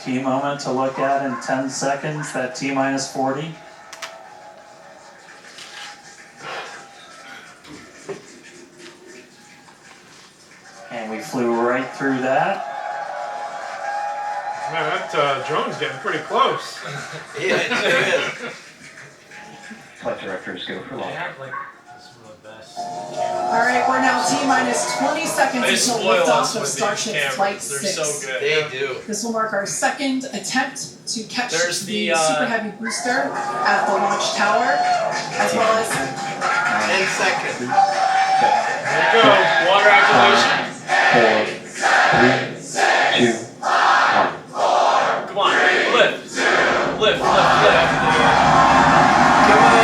Key moment to look at in 10 seconds, that T-minus 40. And we flew right through that. Man, that drone's getting pretty close. Yeah, it sure is. Flight directors go for launch. Alright, we're now T-minus 20 seconds until liftoff of Starship Flight 6. They're so good. They do. This will mark our second attempt to catch the Super Heavy booster at the launch tower, as well as 10 seconds. There you go. Water activation. 4, 3, 2, 1. Come on, lift. Lift. Come on.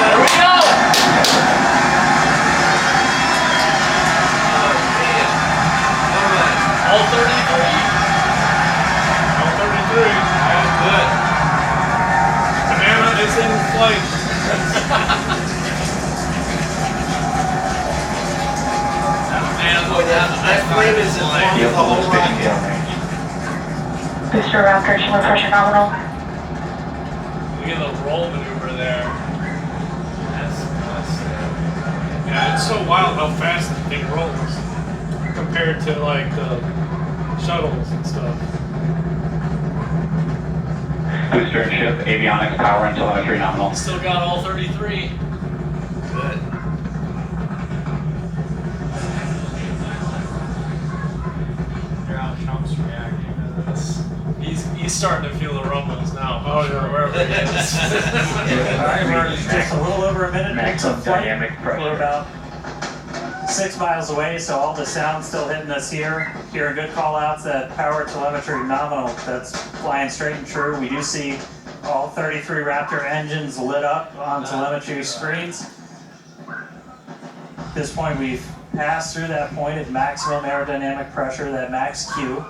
There we go! All 33. All 33. That's good. Banana is in flight. That flame is in flight the whole rocket. Booster Raptor, showing pressure nominal. Look at the roll maneuver there. Yeah, it's so wild how fast that thing rolls compared to like the shuttles and stuff. Booster and ship, avionics, power and telemetry nominal. Still got all 33. Good. Trump's reacting to this. He's starting to feel the rumbles now. Oh, yeah. Wherever he is. Alright, we're just a little over a minute into Maximum flight. dynamic We're pressure. about 6 miles away, so all the sound's still hitting us here. Hearing good call outs that power telemetry nominal, that's flying straight and true. We do see all 33 Raptor engines lit up on telemetry screens. At this point, we've passed through that point of maximum aerodynamic pressure, that max Q.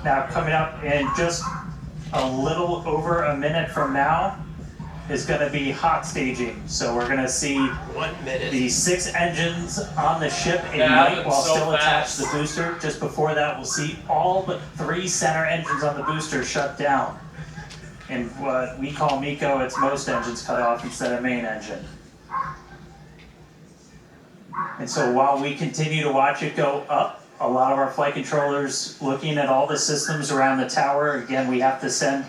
Now, coming up in just a little over a minute from now is going to be hot staging. So we're going to see 1 minute. the 6 engines on the ship That ignite happened while so still attached fast. to the booster. Just before that, we'll see all but 3 center engines on the booster shut down. And what we call MECO, it's most engines cut off instead of main engine. And so while we continue to watch it go up, a lot of our flight controllers looking at all the systems around the tower. Again, we have to send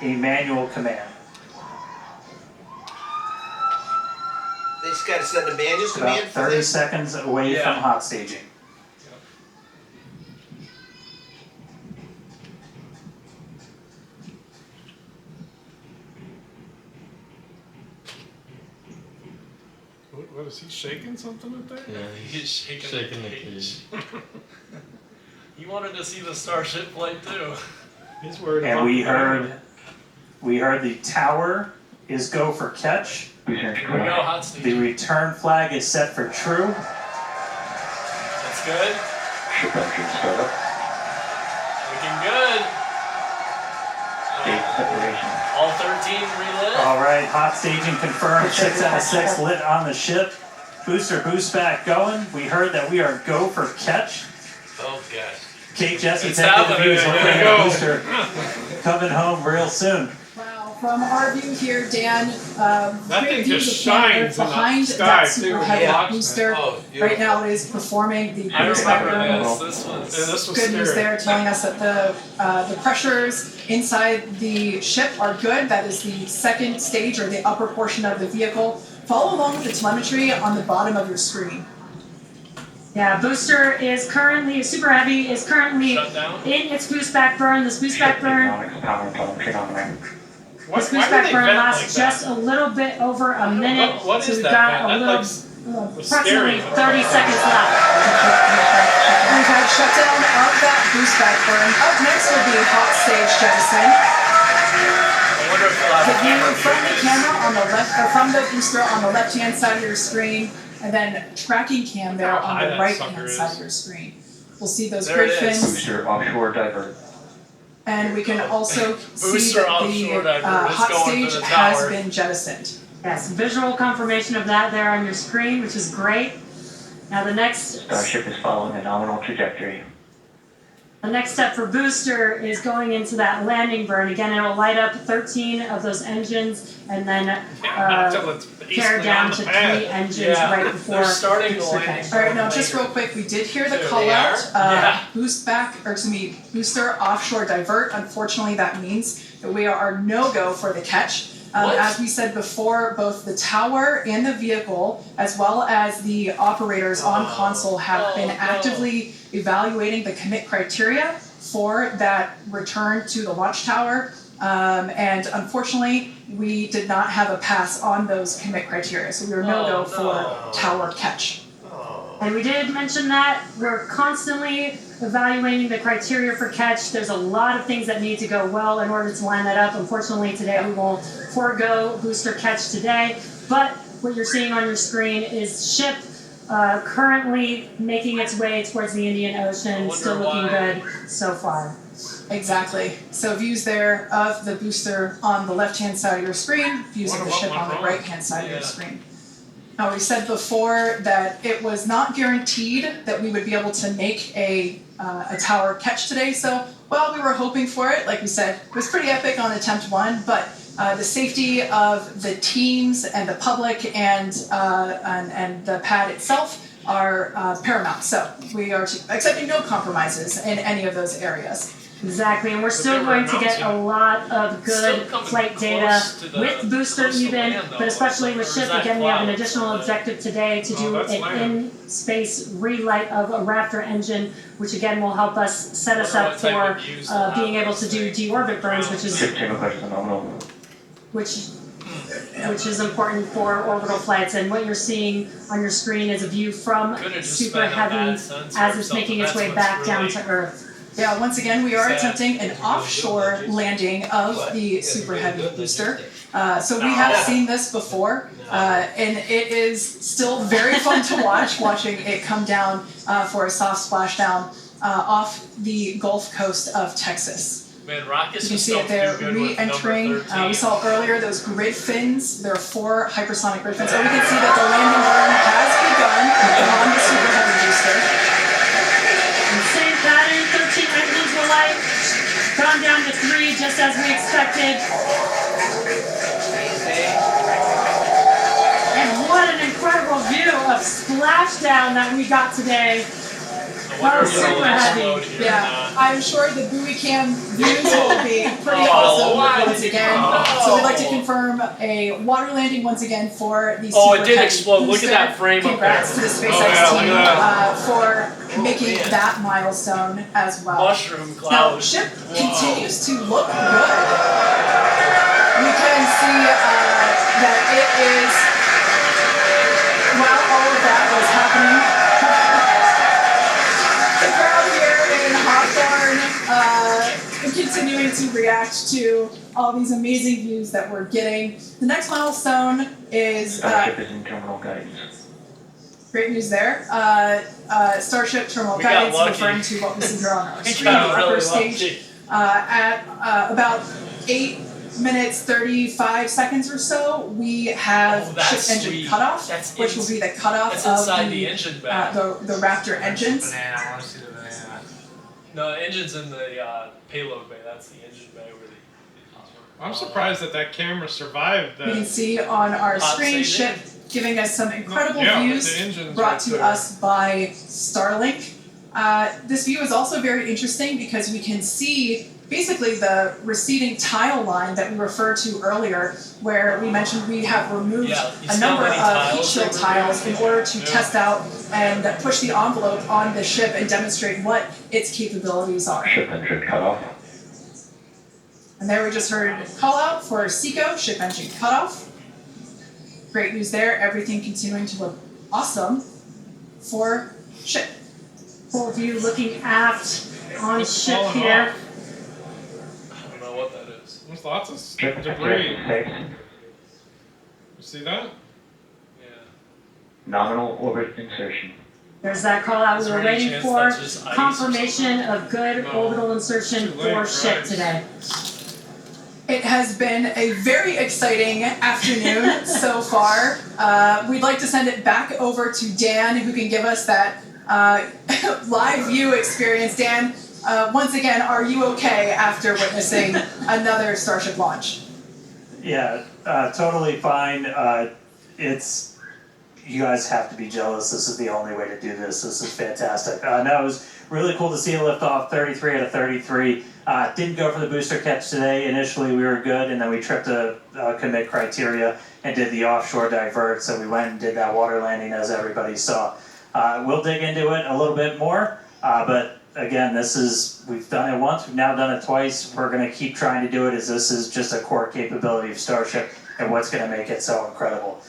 a manual command. They just got to send a manual It's about command for 30 this. seconds away from hot staging. What is he shaking something up there? Yeah, he's shaking the cage. He wanted to see the Starship flight too. He's worried And about we heard the tower is go for catch. Booster and Here we go, hot The stage. return flag is set for true. That's good. ship engine startup. Looking good. Stage separation. All 13 relit. All right, hot staging confirmed. 6 out of 6 lit on the ship. Booster boost back going. We heard that we are go for catch. Oh, gosh. Kate Jesse It's taking the happening. views. We're There bringing you a booster coming home real soon. Wow, from our view here, Dan, That great thing view just of the planet shines in the behind sky, that too, super when heavy you watch booster. Oh, Right beautiful. now it is performing the I boost remember background. this. Yeah, This this was. was Good news scary. there, telling us that the pressures inside the ship are good. That is the second stage or the upper portion of the vehicle. Follow along with the telemetry on the bottom of your screen. Yeah, booster is currently, Super Heavy is currently Shut down. in its boost back burn. This boost back burn, Avionics, power and telemetry nominal. this boost back burn lasts just a little bit over a minute. What So is we've that, got man? a That, little, was approximately scary. 30 seconds left. We've had shutdown of that boost back burn. Up next will be hot stage jettison. I wonder if we'll have The a view camera from the view. camera on the left, or from the booster on the left-hand side of your screen, and then tracking cam there How on high the that right-hand sucker side is. of your screen. We'll see those There great it is. fins, Booster offshore divert. and we can also see Booster that offshore the diver is hot going for stage the has tower. been jettisoned. Yes, visual confirmation of that there on your screen, which is great. Now the next, Starship is following a nominal trajectory. The next step for booster is going into that landing burn. Again, it'll light up 13 of those engines and then Until it's tear basically down on to the 3 pad. engines right before They're starting the booster landing. catch. All right, now just real quick, we did hear the They call out. Yeah. Booster offshore divert. Unfortunately, that means that we are no-go for the catch. What? As we said before, both the tower and the vehicle, as well as the operators on console, have been actively evaluating the commit criteria for that return to the launch tower. And unfortunately, we did not have a pass on those commit criteria, so we were no-go for tower catch. And we did mention that we're constantly evaluating the criteria for catch. There's a lot of things that need to go well in order to line that up. Unfortunately, today we won't forego booster catch today, but what you're seeing on your screen is ship currently making its way towards the Indian Ocean, still looking good so far. Exactly. So views there of the booster on the left-hand side of your screen, views of the ship on the right-hand side of your screen. Now, we said before that it was not guaranteed that we would be able to make a tower catch today, so while we were hoping for it, like we said, it was pretty epic on attempt 1, but the safety of the teams and the public and the pad itself are paramount, so we are accepting no compromises in any of those areas. Exactly, and we're still going to get a lot of good flight data with booster even, but especially with ship. Again, we have an additional objective today to do an in-space relight of a Raptor engine, which again will help us set us up for being able to do deorbit burns, which is important for orbital flights. And what you're seeing on your screen is a view from Super Heavy as it's making its way back down to Earth. Yeah, once again, we are attempting an offshore landing of the Super Heavy booster. So we have seen this before, and it is still very fun to watching it come down for a soft splashdown off the Gulf Coast of Texas. Man, Rockets You can see it there re-entering. We saw earlier those grid fins. There are 4 hypersonic grid fins. So we can see that the landing burn has begun on the Super Heavy booster. Same pattern, 13 engines were light, gone down to 3 just as we expected. And what an incredible view of Splashdown that we got today. That was super heavy. Yeah, I'm sure the buoy cam views will be pretty awesome once again. So we'd like to confirm a water landing once again for the Super it did Heavy explode. Look booster. at that frame up Congrats there. to the SpaceX team for making that milestone as well. Mushroom Now, cloud. ship continues to look good. We can see that it is, while all of that was happening, the crowd here in Hawthorne continuing to react to all these amazing views that we're getting. The next milestone is Starship is in terminal guidance. great news there. Starship terminal We got guidance, lucky. referring to what we see here on our We screen, got the upper really stage, lucky. at about 8 minutes 35 seconds or so, we have ship that's engine sweet. cutoff, That's which will be the cutoff That's of inside the engine bay. the Raptor engines. Banana, I want to see the banana. No, the engine's in the payload bay. That's the engine bay where the engines were. I'm surprised that camera survived We can that. see on our Hot screen staging. ship giving us some incredible Yeah, with views the engines brought right to there. us by Starlink. This view is also very interesting because we can see basically the receding tile line that we referred to earlier, where we mentioned we have removed Yeah, you a see number how many of heat tiles shield they tiles in removed? order to Yeah. test out and push the envelope on the ship and demonstrate what its capabilities are. Ship engine cutoff. And there we just heard call out for SECO, ship engine cutoff. Great news there, everything continuing to look awesome for ship. Full view looking aft on It's ship falling here. off. I don't know what that is. There's lots of Ship debris. safe. You see that? Yeah. Nominal orbit insertion. There's that call out we Is were there any waiting chance for. that's just ice or Confirmation of good No. orbital insertion Too late for for ship ice. today. It has been a very exciting afternoon so far. We'd like to send it back over to Dan, who can give us that live view experience. Dan, once again, are you okay after witnessing another Starship launch? Yeah, totally fine. It's, you guys have to be jealous. This is the only way to do this. This is fantastic. No, it was really cool to see a liftoff, 33 out of 33. Didn't go for the booster catch today. Initially we were good, and then we tripped a commit criteria and did the offshore divert, so we went and did that water landing as everybody saw. We'll dig into it a little bit more, but again, we've done it once, we've now done it twice. We're going to keep trying to do it, as this is just a core capability of Starship and what's going to make it so incredible.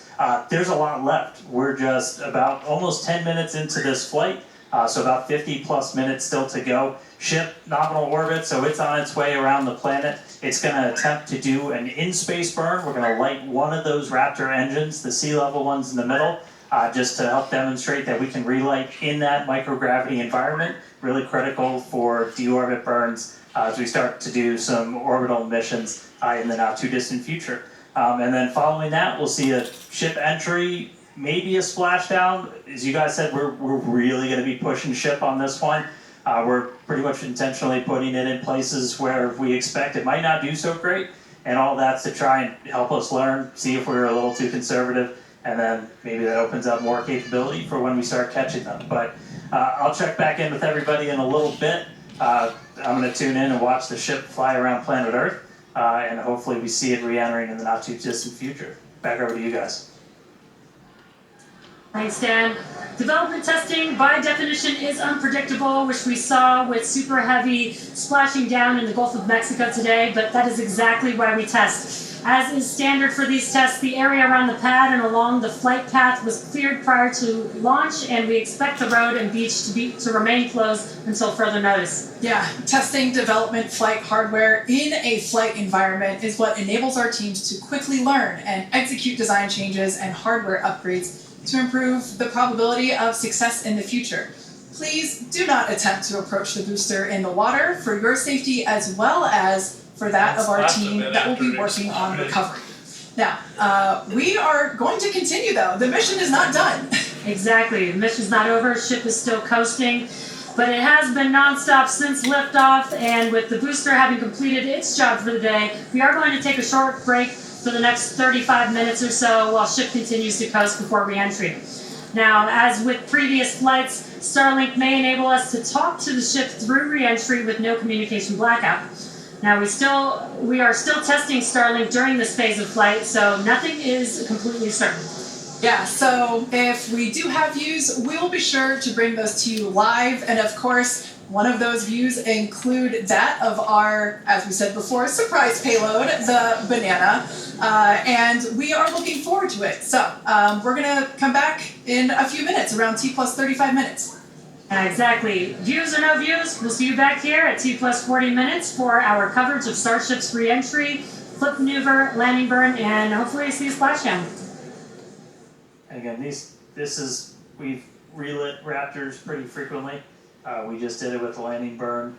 There's a lot left. We're just about almost 10 minutes into this flight, so about 50 plus minutes still to go. Ship nominal orbit, so it's on its way around the planet. It's going to attempt to do an in-space burn. We're going to light one of those Raptor engines, the sea level ones in the middle, just to help demonstrate that we can relight in that microgravity environment. Really critical for deorbit burns as we start to do some orbital missions in the not too distant future. And then following that, we'll see a ship entry, maybe a splashdown. As you guys said, we're really going to be pushing ship on this one. We're pretty much intentionally putting it in places where we expect it might not do so great, and all that's to try and help us learn, see if we're a little too conservative, and then maybe that opens up more capability for when we start catching them. But I'll check back in with everybody in a little bit. I'm going to tune in and watch the ship fly around planet Earth, and hopefully we see it re-entering in the not too distant future. Back over to you guys. Thanks, Dan. Development testing, by definition, is unpredictable, which we saw with super heavy splashing down in the Gulf of Mexico today, but that is exactly why we test. As is standard for these tests, the area around the pad and along the flight path was cleared prior to launch, and we expect the road and beach to remain closed until further notice. Yeah, testing development flight hardware in a flight environment is what enables our teams to quickly learn and execute design changes and hardware upgrades to improve the probability of success in the future. Please do not attempt to approach the booster in the water for your safety as well as for that of our team that will be working on recovery. Now, we are going to continue though. The mission is not done. Exactly, the mission's not over, ship is still coasting, but it has been nonstop since liftoff, and with the booster having completed its job for the day, we are going to take a short break for the next 35 minutes or so while ship continues to coast before re-entry. Now, as with previous flights, Starlink may enable us to talk to the ship through re-entry with no communication blackout. Now, we are still testing Starlink during this phase of flight, so nothing is completely certain. Yeah, so if we do have views, we will be sure to bring those to you live, and of course, one of those views include that of our, as we said before, surprise payload, the banana, and we are looking forward to it. So we're gonna come back in a few minutes, around T plus 35 minutes. Exactly. Views or no views, we'll see you back here at T plus 40 minutes for our coverage of Starship's re-entry, flip maneuver, landing burn, and hopefully see a splashdown. Again, we've relit Raptors pretty frequently. We just did it with the landing burn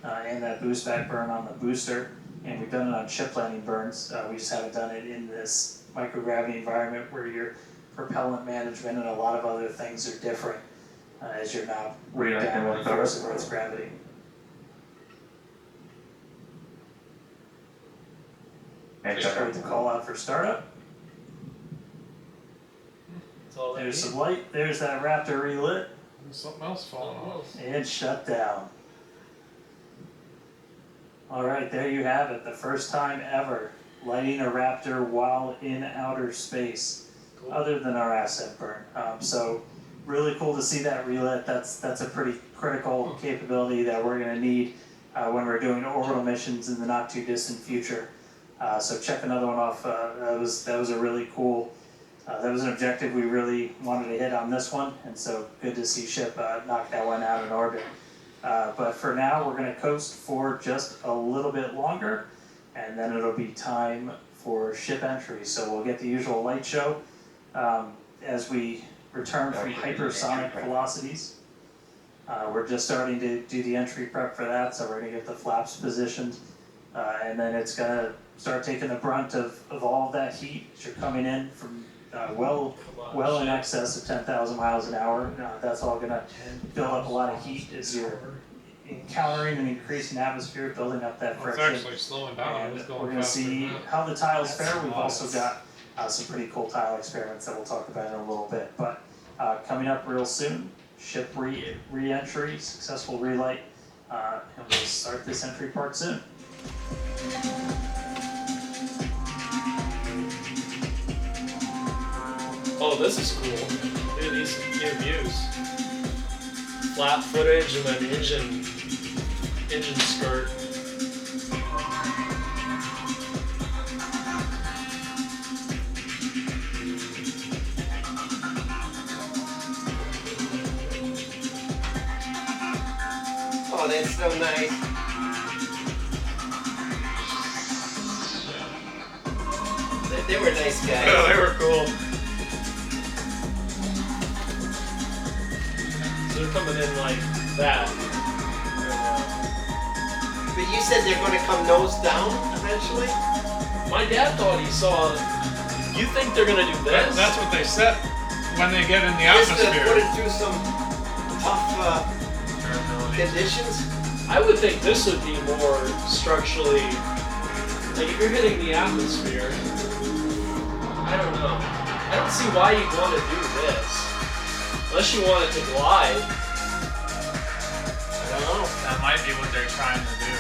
and that boost back burn on the booster, and we've done it on ship landing burns. We just haven't done it in this microgravity environment where your propellant management and a lot of other things are different as you're now right down with the force of Earth's gravity. Just wait to call out for startup. There's some light. There's that Raptor relit. There's something else falling off. And shut down. Alright, there you have it. The first time ever lighting a Raptor while in outer space, other than our asset burn. So really cool to see that relit. That's a pretty critical capability that we're going to need when we're doing orbital missions in the not too distant future. So check another one off. That was a really cool. That was an objective we really wanted to hit on this one, and so good to see ship knock that one out in orbit. But for now, we're going to coast for just a little bit longer, and then it'll be time for ship entry. So we'll get the usual light show as we return from hypersonic velocities. We're just starting to do the entry prep for that, so we're going to get the flaps positioned, and then it's going to start taking the brunt of all of that heat as you're coming in from well in excess of 10,000 miles an hour. That's all going to build up a lot of heat as you're encountering an increasing atmosphere, building up that Well, it's friction. actually slowing down. And It's going we're going to faster see than that. how the tiles That's fare. We've nice. also got some pretty cool tile experiments that we'll talk about in a little bit. But coming up real soon, ship re-entry, successful relight, and we'll start this entry part soon. Oh, this is cool. Look at these new views. Flat footage and then engine skirt. Oh, that's so nice. They were nice guys. Yeah, they were cool. So they're coming in like that. But you said they're going to come nose down eventually? My dad thought he saw. You think they're gonna do this? That's what they said when they get in the Just to put atmosphere. it through some tough conditions? I would think this would be more structurally. Like if you're hitting the atmosphere, I don't know. I don't see why you'd want to do this. Unless you want it to glide. I don't know. That might be what they're trying to do.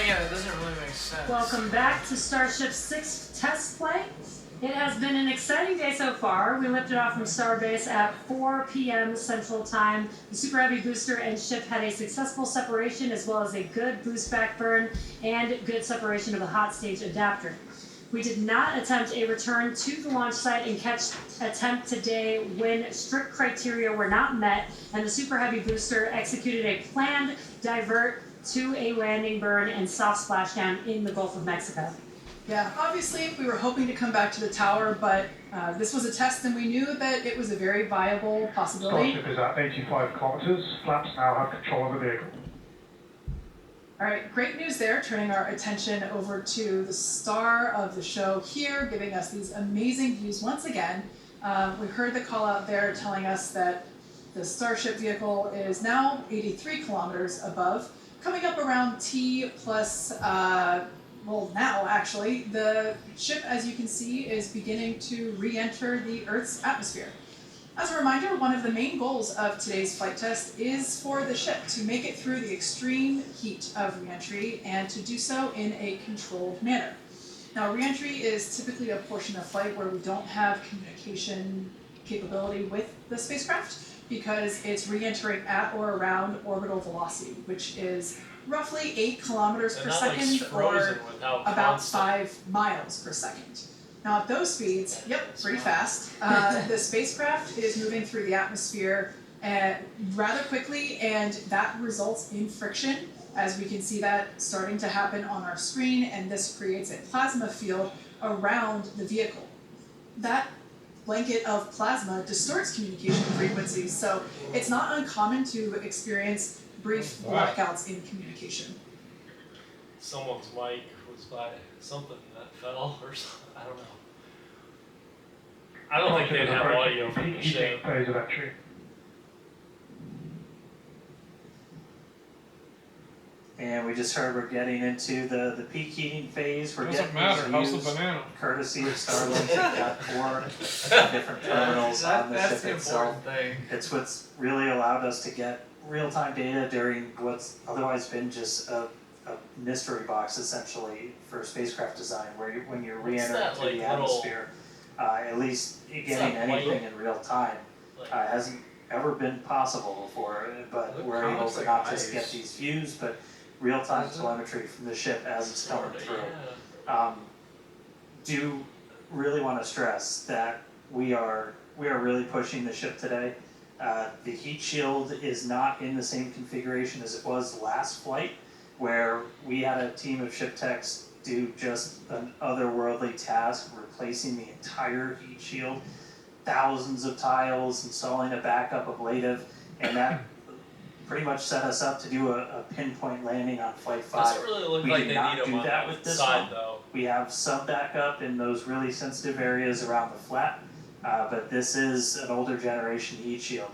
Yeah, it doesn't really make sense. Welcome back to Starship's 6th test flight. It has been an exciting day so far. We lifted off from Starbase at 4 p.m. Central Time. The Super Heavy booster and ship had a successful separation as well as a good boost back burn and good separation of the hot stage adapter. We did not attempt a return to the launch site and catch attempt today when strict criteria were not met and the Super Heavy booster executed a planned divert to a landing burn and soft splashdown in the Gulf of Mexico. Yeah, obviously we were hoping to come back to the tower, but this was a test and we knew that it was a very viable possibility. Starship is at 85 kilometers. Flaps now have control of the vehicle. All right, great news there, turning our attention over to the star of the show here, giving us these amazing views once again. We heard the call out there telling us that the Starship vehicle is now 83 kilometers above, coming up around T plus, well now actually, the ship, as you can see, is beginning to re-enter the Earth's atmosphere. As a reminder, one of the main goals of today's flight test is for the ship to make it through the extreme heat of re-entry and to do so in a controlled manner. Now, re-entry is typically a portion of flight where we don't have communication capability with the spacecraft because it's re-entering at or around orbital velocity, which is roughly 8 kilometers per second or about 5 miles per second. Now at those speeds, pretty fast, the spacecraft is moving through the atmosphere rather quickly, and that results in friction, as we can see that starting to happen on our screen, and this creates a plasma field around the vehicle. That blanket of plasma distorts communication frequencies, so it's not uncommon to experience brief blackouts in communication. Someone's mic was by something that fell or something. I don't know. I don't think they'd have audio from the ship. Phase of entry. And we just heard we're getting into the peak heating phase. We're Doesn't getting matter. How's the views banana? courtesy of Starlink. We've got 4 different terminals on the That's ship the itself. important thing. It's what's really allowed us to get real-time data during what's otherwise been just a mystery box, essentially, for spacecraft design, where when you're re-entering that, into like, the little- atmosphere, at least getting that, anything in real time Like, hasn't ever been possible before, but Look, we're able looks to like not just ice. get these views, but real-time telemetry from the ship as it's coming through. yeah. Do really want to stress that we are really pushing the ship today. The heat shield is not in the same configuration as it was last flight, where we had a team of ship techs do just an otherworldly task, replacing the entire heat shield, thousands of tiles, installing a backup ablative, and that pretty much set us up to do a pinpoint landing on Flight 5. Doesn't really look We like did they not need them do on that that with this side one. though. We have some backup in those really sensitive areas around the flat, but this is an older generation heat shield.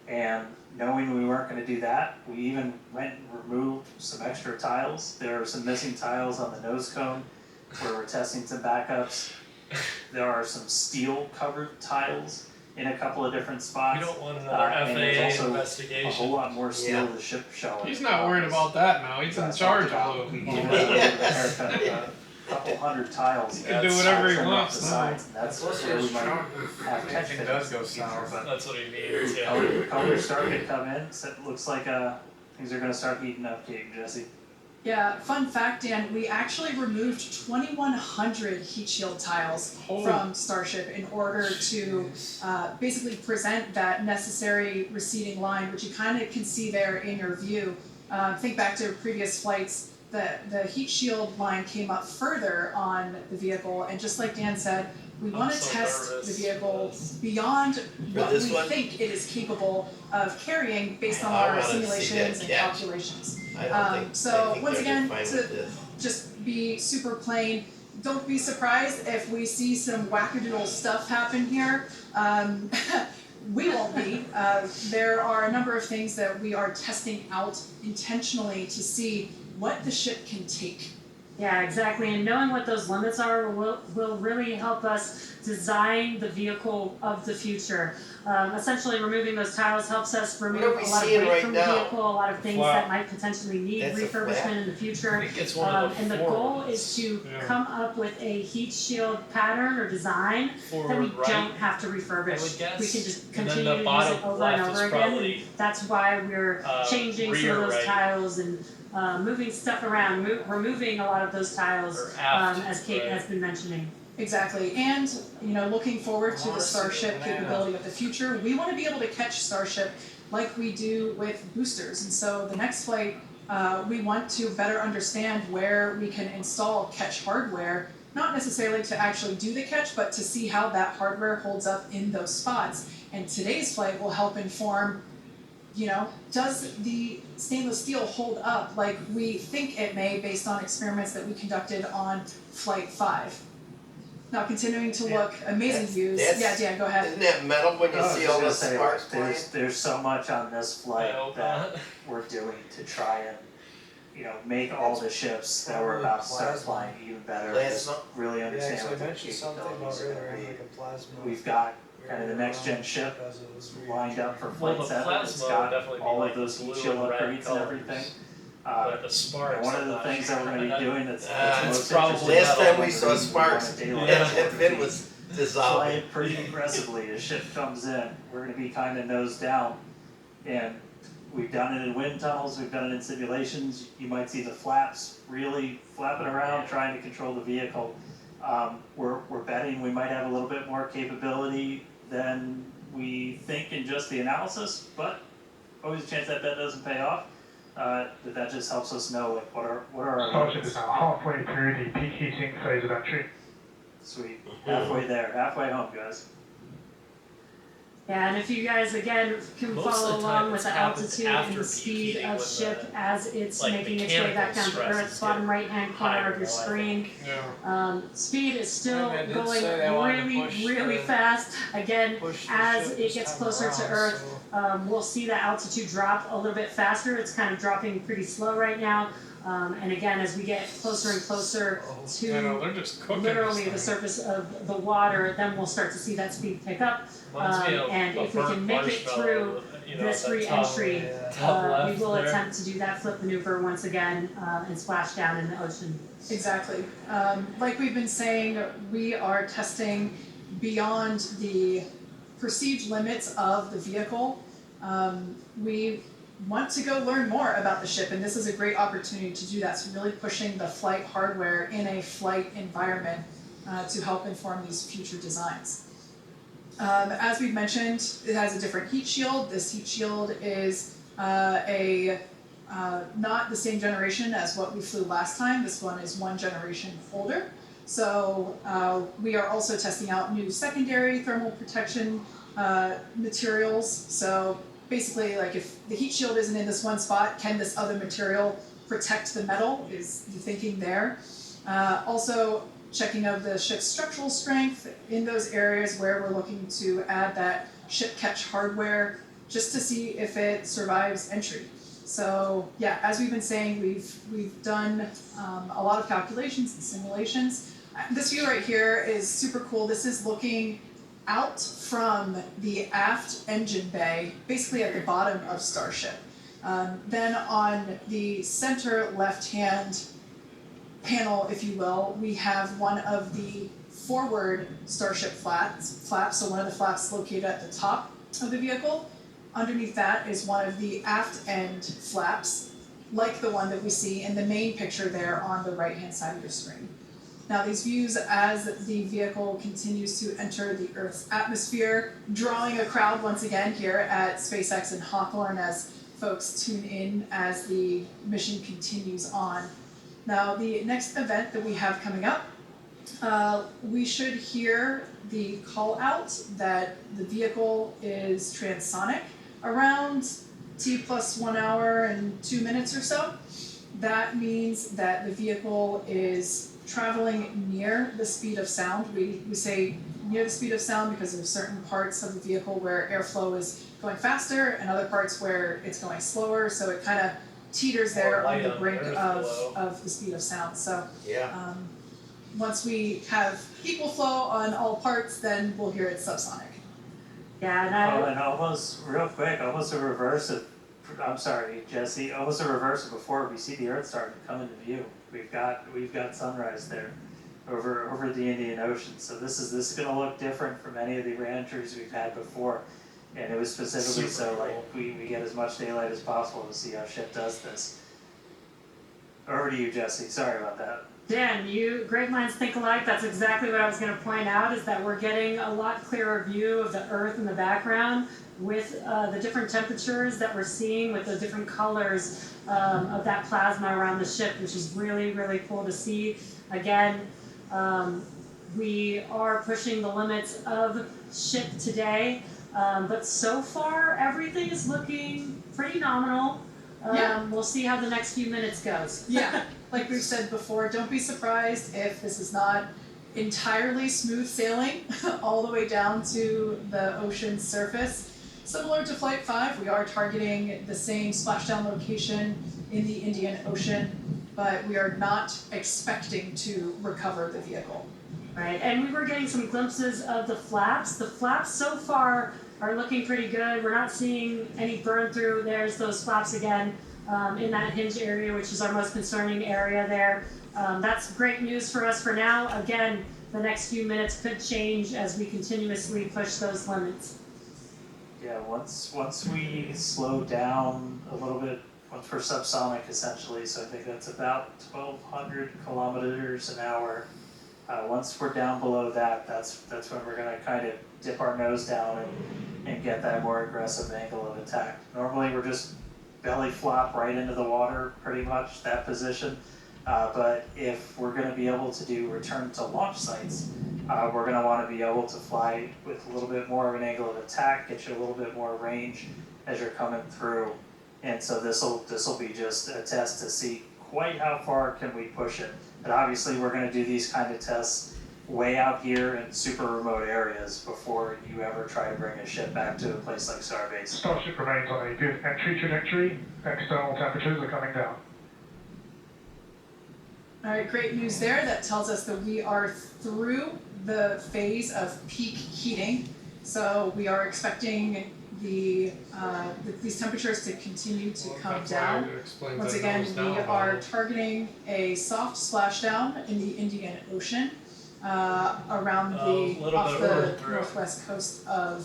And knowing we weren't going to do that, we even went and removed some extra tiles. There are some missing tiles on the nose cone where we're testing some backups. There are some steel covered tiles in a couple of different spots. We don't want another and there's FAA also investigation. a whole lot more steel to ship shell. He's not worried about that now. He's in charge of We Blue. gave a haircut of a couple hundred tiles. He can do whatever he trimmed off wants the now. sides, and that's where we might have catch Anything does go fittings in the future, south. but That's what he needs. Yeah. colors starting to come in, so it looks like things are going to start heating up, Kate and Jesse. Yeah, fun fact, Dan, we actually removed 2,100 heat shield tiles from Starship in order to basically present that necessary receding line, which you kind of can see there in your view. Think back to previous flights, the heat shield line came up further on the vehicle, and just like Dan said, we want to so test nervous the vehicle beyond what we this one? think it is capable of carrying based on I our wanna see simulations that and catch. calculations. I don't think. So I think once they're again, fine with to this. just be super plain, don't be surprised if we see some wackadoodle stuff happen here. We won't be. There are a number of things that we are testing out intentionally to see what the ship can take. Yeah, exactly. And knowing what those limits are will really help us design the vehicle of the future. Essentially, removing those tiles helps us remove What are a we lot of seeing weight right from now? the vehicle, a lot of things Flat. that might potentially need That's a refurbishment flat. in the future. I think it's one of the And the forward goal ones. is to Yeah. come up with a heat shield pattern or design that we Forward right. don't have to I refurbish. would guess. We can just And then continue the to use bottom it over left and is over again. probably, And that's why we're changing some rear of those right. tiles and moving stuff around, removing a lot of those tiles, Or aft, as Kate right. has been mentioning. Exactly, and looking forward to the Honestly, Starship banana. capability of the future, we want to be able to catch Starship like we do with boosters. And so the next flight, we want to better understand where we can install catch hardware, not necessarily to actually do the catch, but to see how that hardware holds up in those spots. And today's flight will help inform, does the stainless steel hold up like we think it may based on experiments that we conducted on Flight 5. Now continuing to look, amazing views. that's- Yeah, Dan, go ahead. Isn't that metal when you I was see just all gonna the say, sparks flying? there's so much on this flight I hope that not. we're doing to try and, make all the ships that we're about to start Plasma. flying even better. Plasma? Just really Yeah, understand actually what the mentioned something about capabilities are earlier, gonna be. like a plasma. We've got kind of the next gen ship Because it was really lined up for Well, Flight the 7. It's plasma would got definitely be all like of those the heat blue shield and red upgrades and colors. everything. But the sparks. One of I'm the not things sure. that we're gonna be doing that's it's most probably interesting. Last time we one of the saw reasons we wanna sparks, daylight Yeah. that fin was dissolving. Fly pretty aggressively as ship comes in. We're gonna be kind of nose down. And we've done it in wind tunnels, we've done it in simulations. You might see the flaps really flapping around, trying to control the vehicle. We're betting we might have a little bit more capability than we think in just the analysis, but always a chance that bet doesn't pay off. That just helps us know what are our Starship limits. is now halfway through the peak heating phase of entry. Sweet, halfway there, halfway home, guys. Yeah, and if you guys again can Most of follow the time along with it's the happened altitude after and the peak speed heating of when ship the, as it's like, making its way back down to mechanical Earth, stresses bottom get right hand corner higher of your though, I screen. Yeah. Speed is still Yeah, they did going say they wanted to really, push really the- fast. Again, Push the as ship it this gets time closer to around, Earth, so- we'll see the altitude drop a little bit faster. It's kind of dropping pretty slow right now. And again, as we get closer and closer to They're just cooking. literally the this thing. surface of the water, then we'll start to see that speed pick up. Reminds me of And a if we can burnt make it marshmallow, through this that re-entry, top we left will there. attempt to do that flip maneuver once again and splash down in the ocean. Exactly. Like we've been saying, we are testing beyond the perceived limits of the vehicle. We want to go learn more about the ship, and this is a great opportunity to do that. So really pushing the flight hardware in a flight environment to help inform these future designs. As we've mentioned, it has a different heat shield. This heat shield is not the same generation as what we flew last time. This one is one generation older. So we are also testing out new secondary thermal protection materials. So basically, like if the heat shield isn't in this one spot, can this other material protect the metal, is the thinking there. Also, checking of the ship's structural strength in those areas where we're looking to add that ship catch hardware, just to see if it survives entry. So yeah, as we've been saying, we've done a lot of calculations and simulations. This view right here is super cool. This is looking out from the aft engine bay, basically at the bottom of Starship. Then on the center left-hand panel, if you will, we have one of the forward Starship flaps, so one of the flaps located at the top of the vehicle. Underneath that is one of the aft end flaps, like the one that we see in the main picture there on the right-hand side of your screen. Now these views as the vehicle continues to enter the Earth's atmosphere, drawing a crowd once again here at SpaceX and Hawthorne as folks tune in as the mission continues on. Now the next event that we have coming up, we should hear the call out that the vehicle is transonic around T+1 hour and 2 minutes or so. That means that the vehicle is traveling near the speed of sound. We say near the speed of sound because there's certain parts of the vehicle where airflow is going faster and other parts where it's going slower, so it kind of teeters there on the brink of the speed of sound. So Yeah. once we have equal flow on all parts, then we'll hear it subsonic. Yeah, and And almost real quick, almost a reverse of, I'm sorry, Jesse, almost a reverse of before we see the Earth starting to come into view. We've got sunrise there over the Indian Ocean. So this is going to look different from any of the re-entries we've had before. And it was specifically so like we get as much daylight as possible to see how ship does this. Over to you, Jesse. Sorry about that. Dan, great minds think alike. That's exactly what I was going to point out, is that we're getting a lot clearer view of the Earth in the background with the different temperatures that we're seeing, with the different colors of that plasma around the ship, which is really, really cool to see. Again, we are pushing the limits of ship today, but so far everything is looking pretty nominal. We'll see how the next few minutes goes. Yeah, like we've said before, don't be surprised if this is not entirely smooth sailing all the way down to the ocean's surface. Similar to Flight 5, we are targeting the same splashdown location in the Indian Ocean, but we are not expecting to recover the vehicle. Right, and we were getting some glimpses of the flaps. The flaps so far are looking pretty good. We're not seeing any burn through. There's those flaps again in that hinge area, which is our most concerning area there. That's great news for us for now. Again, the next few minutes could change as we continuously push those limits. Yeah, once we slow down a little bit, once we're subsonic essentially, so I think that's about 1,200 kilometers an hour. Once we're down below that, that's when we're going to kind of dip our nose down and get that more aggressive angle of attack. Normally we're just belly flop right into the water, pretty much, that position. But if we're going to be able to do return to launch sites, we're going to want to be able to fly with a little bit more of an angle of attack, get you a little bit more range as you're coming through. And so this'll be just a test to see quite how far can we push it. But obviously we're going to do these kind of tests way out here in super remote areas before you ever try to bring a ship back to a place like Starbase. Starship remains on a good entry trajectory. External temperatures are coming down. All right, great news there. That tells us that we are through the phase of peak heating. So we are expecting these temperatures to continue to come down. Once again, we are targeting a soft splashdown in the Indian Ocean around off the northwest coast of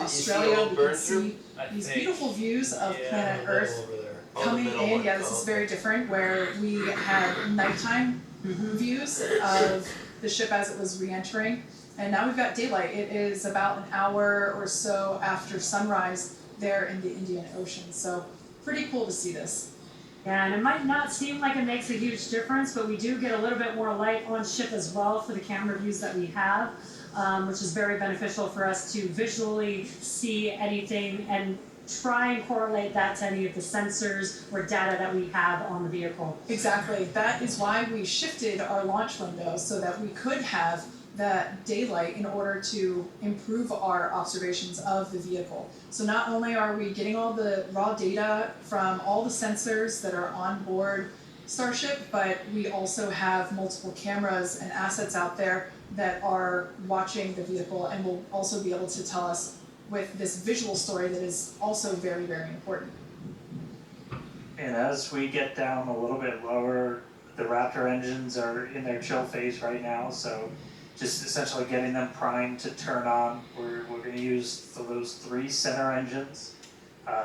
Australia. We can see these beautiful views of planet Earth coming in. Yeah, this is very different, where we had nighttime views of the ship as it was re-entering. And now we've got daylight. It is about an hour or so after sunrise there in the Indian Ocean. So pretty cool to see this. Yeah, and it might not seem like it makes a huge difference, but we do get a little bit more light on ship as well for the camera views that we have, which is very beneficial for us to visually see anything and try and correlate that to any of the sensors or data that we have on the vehicle. Exactly. That is why we shifted our launch window so that we could have that daylight in order to improve our observations of the vehicle. So not only are we getting all the raw data from all the sensors that are on board Starship, but we also have multiple cameras and assets out there that are watching the vehicle and will also be able to tell us with this visual story that is also very, very important. And as we get down a little bit lower, the Raptor engines are in their chill phase right now, so just essentially getting them primed to turn on. We're going to use those 3 center engines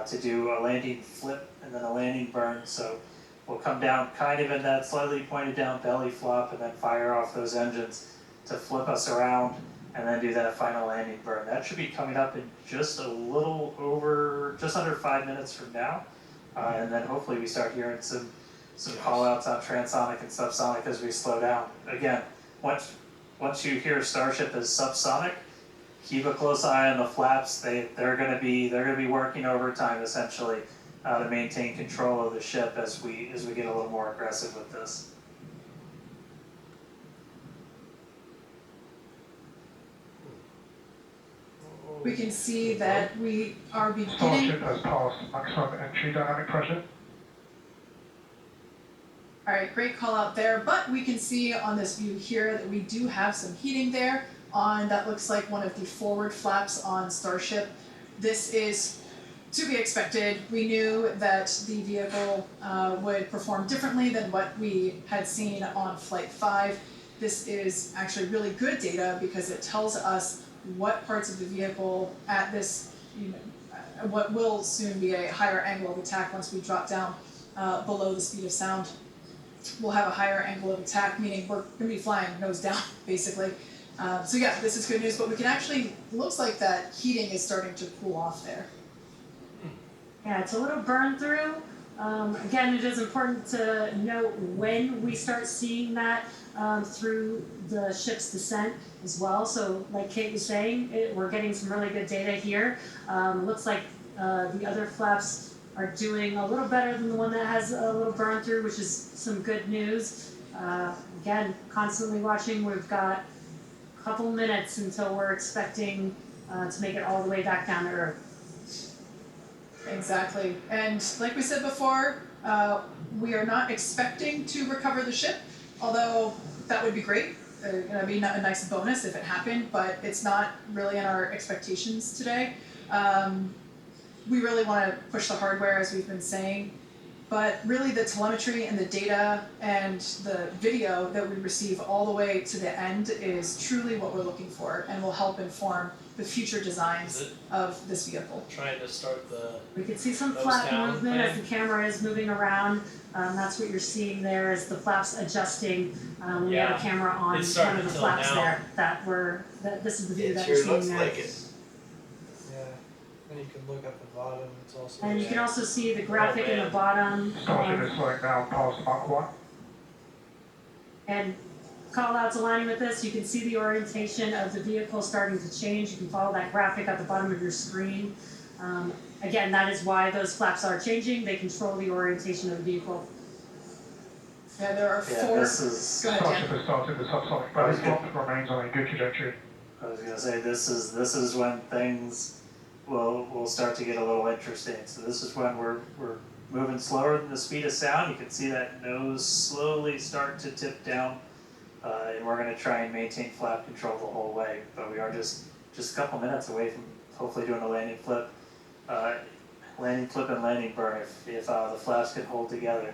to do a landing flip and then a landing burn. So we'll come down kind of in that slightly pointed down belly flop and then fire off those engines to flip us around and then do that final landing burn. That should be coming up in just under 5 minutes from now. And then hopefully we start hearing some call outs on transonic and subsonic as we slow down. Again, once you hear Starship as subsonic, keep a close eye on the flaps. They're going to be working overtime essentially to maintain control of the ship as we get a little more aggressive with this. We can see that we are beginning. Starship has passed maximum entry dynamic pressure. All right, great call out there, but we can see on this view here that we do have some heating there on, that looks like one of the forward flaps on Starship. This is to be expected. We knew that the vehicle would perform differently than what we had seen on Flight 5. This is actually really good data because it tells us what parts of the vehicle at this, what will soon be a higher angle of attack once we drop down below the speed of sound. We'll have a higher angle of attack, meaning we're going to be flying nose down, basically. So yeah, this is good news, but we can actually, looks like that heating is starting to cool off there. Yeah, it's a little burn through. Again, it is important to note when we start seeing that through the ship's descent as well. So like Kate was saying, we're getting some really good data here. Looks like the other flaps are doing a little better than the one that has a little burn through, which is some good news. Again, constantly watching. We've got a couple minutes until we're expecting to make it all the way back down to Earth. Exactly. And like we said before, we are not expecting to recover the ship, although that would be great. It'd be a nice bonus if it happened, but it's not really in our expectations today. We really want to push the hardware, as we've been saying, but really the telemetry and the data and the video that we receive all the way to the end is truly what we're looking for and will help inform the future designs of this vehicle. Trying to start the. We can see some nose flap down movement thing. as the camera is moving around. That's what you're seeing there is the flaps adjusting. We have a camera on It's one starting of the to flaps tilt now. there that this is the view It that sure you're seeing looks there. like it. Yeah. And you can look at the bottom, it's also. And you can also see the graphic in the bottom. Starship is slowing down past Mach 1. And call outs aligning with this, you can see the orientation of the vehicle starting to change. You can follow that graphic at the bottom of your screen. Again, that is why those flaps are changing. They control the orientation of the vehicle. Yeah, there are Yeah, 4. this is. Go ahead, Starship Dan. has started the subsonic belly flop, remains on a good trajectory. I was gonna say this is when things will start to get a little interesting. So this is when we're moving slower than the speed of sound. You can see that nose slowly start to tip down, and we're gonna try and maintain flap control the whole way. But we are just a couple minutes away from hopefully doing a landing flip and landing burn if the flaps can hold together.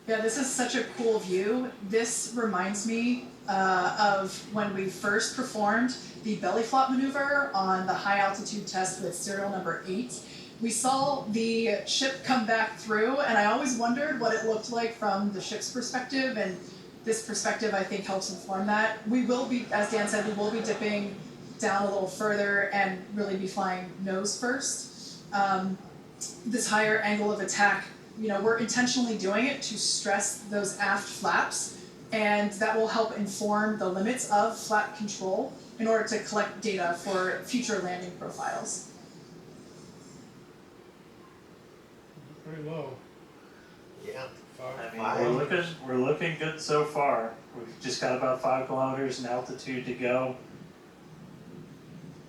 Yeah, this is such a cool view. This reminds me of when we first performed the belly flop maneuver on the high altitude test with serial number 8. We saw the ship come back through, and I always wondered what it looked like from the ship's perspective, and this perspective I think helps inform that. We will be, as Dan said, we will be dipping down a little further and really be flying nose first. This higher angle of attack, we're intentionally doing it to stress those aft flaps, and that will help inform the limits of flap control in order to collect data for future landing profiles. pretty low. Yeah. I mean, we're looking good so far. We've just got about 5 kilometers in altitude to go.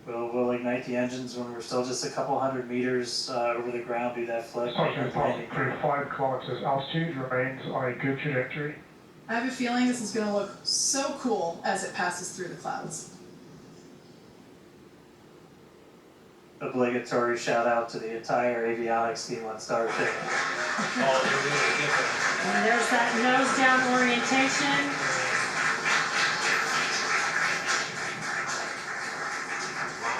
We'll ignite the engines when we're still just a couple hundred meters over the ground, do that flip. Starship passing through 5 kilometers altitude, remains on a good trajectory. I have a feeling this is going to look so cool as it passes through the clouds. Obligatory shout out to the entire avionics team on Starship. And there's that nose down orientation.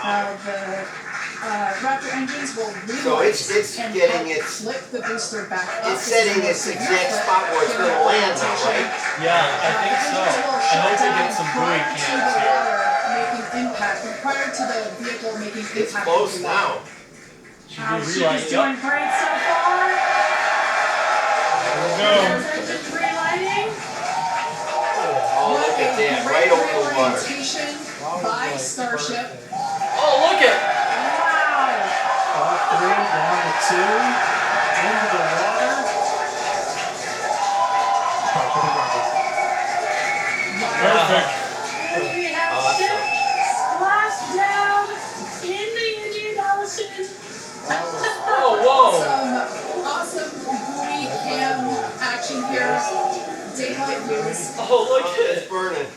The Raptor engines will relight So it's and getting help its- flip the booster back up. It's setting its exact spot where it's gonna land now, right? Yeah, I think so. I hope we get some buoy prior to the cams here. water making impact, prior to the vehicle making impact. It's close with the water. now. Should Our we ship relight? is doing great so far. There we go. There's engines relighting. Oh, look at that, right over the water. Orientation by Starship. Oh, look at. Wow. Off 3, down to 2, into the water. Perfect. And we have Awesome. ship Splashdown in the Indian Ocean. Oh, whoa. Some awesome buoy cam action here. Daylight views. Oh, look Oh, at it's it. burning.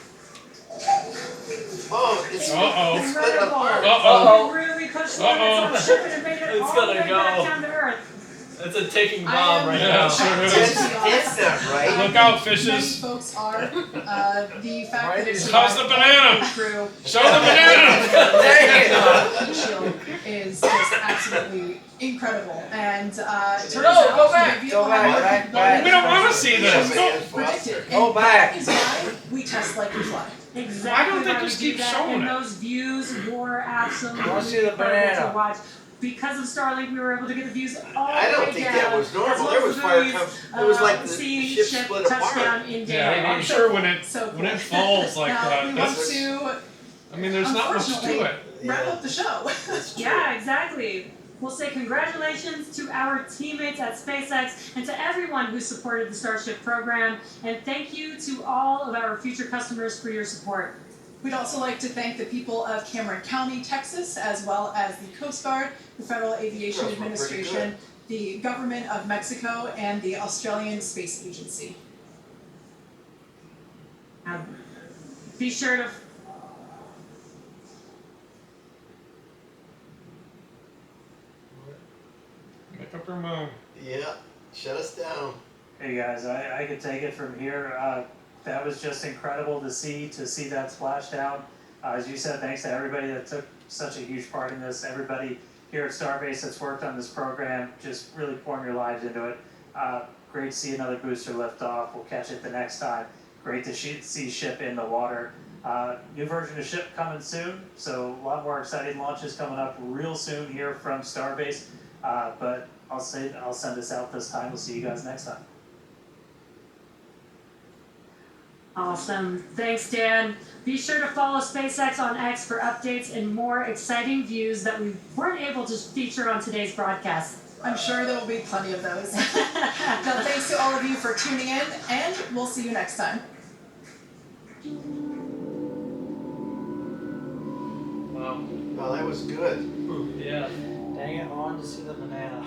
Oh, it's Uh-oh. it's split apart. Uh-oh. We really pushed limits on the ship and it made it It's all the gonna way go. back down to Earth. It's a ticking I bomb am right Yeah, now. sure is. That's not right. Look out, Many fishes. folks are. The fact that it's How's the banana? through Show the banana! There you go. shield is just absolutely incredible. And it turns No, out go back. the vehicle Go back, had back, more back. We don't want to see this. Yeah, Go. man, predicted. Go And back. that is why we test like we fly. Exactly. Why don't they why we just do keep that, showing and it? those views were absolutely I wanna see the incredible banana. to watch. Because of Starlink, we were able to get the views all I the don't way think down, that was as normal. well There as was the fire buoys, come. It was like the seeing ship ship split apart. touchdown in Yeah, daylight. I'm sure when it So when it cool. falls like Now, that, we want that's. to I mean, there's not much to it. wrap up the show. That's true. Yeah, exactly. We'll say congratulations to our teammates at SpaceX and to everyone who supported the Starship program, and thank you to all of our future customers for your support. We'd also like to thank the people of Cameron County, Texas, as well as the Coast Guard, the Federal Aviation Those were pretty Administration, the Government of Mexico, and the Australian Space Agency. Be sure to Make up your mind. Yeah, shut us down. Hey guys, I could take it from here. That was just incredible to see that splashdown. As you said, thanks to everybody that took such a huge part in this. Everybody here at Starbase that's worked on this program, just really pouring your lives into it. Great to see another booster lift off. We'll catch it the next time. Great to see ship in the water. New version of ship coming soon, so a lot more exciting launches coming up real soon here from Starbase. But I'll send this out this time. We'll see you guys next time. Awesome. Thanks, Dan. Be sure to follow SpaceX on X for updates and more exciting views that we weren't able to feature on today's broadcast. I'm sure there will be plenty of those. No, thanks to all of you for tuning in, and we'll see you next time. Wow. Oh, that was good. Yeah. Dang it, I wanted to see the banana.